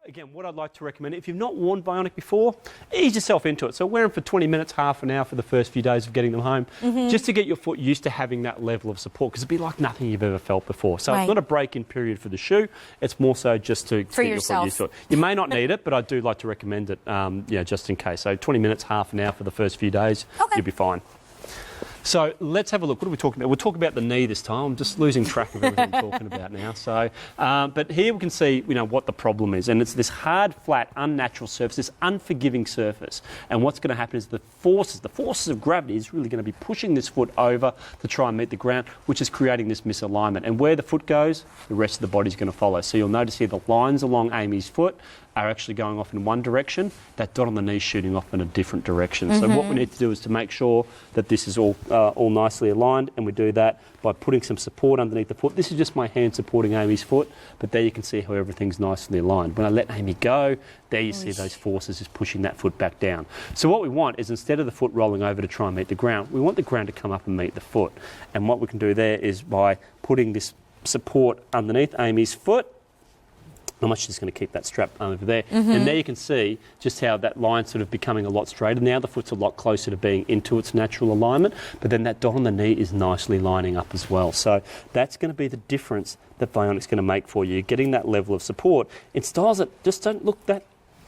again, what I'd like to recommend, if you've not worn Vionic before, ease yourself into it. So wear them for 20 minutes, half an hour for the first few days of getting them home, just to get your foot used to having that level of support, because it'd be like nothing you've ever felt before. So it's not a break-in period for the shoe. It's more so just to get your foot used to it. You may not need it, but I do like to recommend it, just in case. So 20 minutes, half an hour for the first few days, you'll be fine. So let's have a look. What are we talking about? We'll talk about the knee this time. I'm just losing track of everything I'm talking about now. So, but here we can see, what the problem is. And it's this hard, flat, unnatural surface, this unforgiving surface. And what's going to happen is the forces of gravity is really going to be pushing this foot over to try and meet the ground, which is creating this misalignment. And where the foot goes, the rest of the body's going to follow. So you'll notice here the lines along Amy's foot are actually going off in one direction, that dot on the knee shooting off in a different direction. So what we need to do is to make sure that this is all nicely aligned, and we do that by putting some support underneath the foot. This is just my hand supporting Amy's foot, but there you can see how everything's nicely aligned. When I let Amy go, there you see those forces just pushing that foot back down. So what we want is, instead of the foot rolling over to try and meet the ground, we want the ground to come up and meet the foot. And what we can do there is by putting this support underneath Amy's foot, I'm actually just going to keep that strap over there. And there you can see just how that line's sort of becoming a lot straighter. Now the foot's a lot closer to being into its natural alignment, but then that dot on the knee is nicely lining up as well. So that's going to be the difference that Vionic's going to make for you, getting that level of support in styles that just don't look that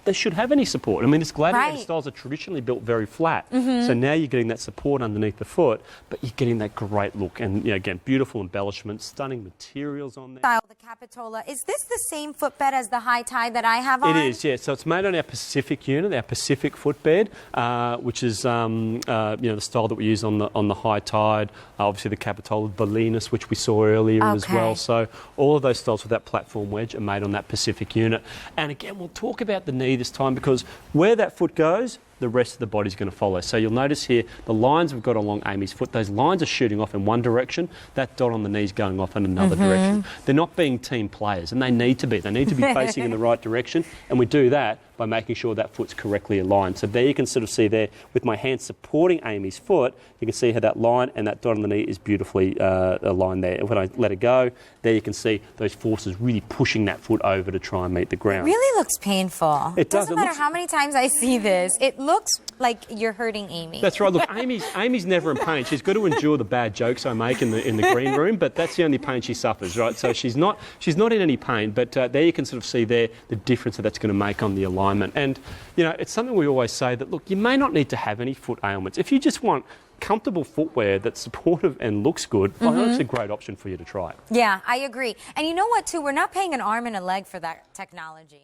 they should have any support. I mean, this gladiator styles are traditionally built very flat. So now you're getting that support underneath the foot, but you're getting that great look. And, again, beautiful embellishments, stunning materials on there. The Capitola. Is this the same footbed as the high tie that I have on? It is, yeah. So it's made on our Pacific unit, our Pacific footbed, which is, the style that we use on the high tide. Obviously the Capitola, the Linus, which we saw earlier as well. So all of those styles with that platform wedge are made on that Pacific unit. And again, we'll talk about the knee this time, because where that foot goes, the rest of the body's going to follow. So you'll notice here the lines we've got along Amy's foot, those lines are shooting off in one direction, that dot on the knee's going off in another direction. They're not being team players, and they need to be. They need to be facing in the right direction, and we do that by making sure that foot's correctly aligned. So there you can sort of see there, with my hand supporting Amy's foot, you can see how that line and that dot on the knee is beautifully aligned there. And when I let it go, there you can see those forces really pushing that foot over to try and meet the ground. It really looks painful. It does. Doesn't matter how many times I see this. It looks like you're hurting Amy. That's right. Look, Amy's never in pain. She's got to endure the bad jokes I make in the green room, but that's the only pain she suffers, right? So she's not in any pain, but there you can sort of see there the difference that's going to make on the alignment. And, it's something we always say that, look, you may not need to have any foot ailments. If you just want comfortable footwear that's supportive and looks good, Vionic's a great option for you to try. Yeah, I agree. And you know what, too? We're not paying an arm and a leg for that technology.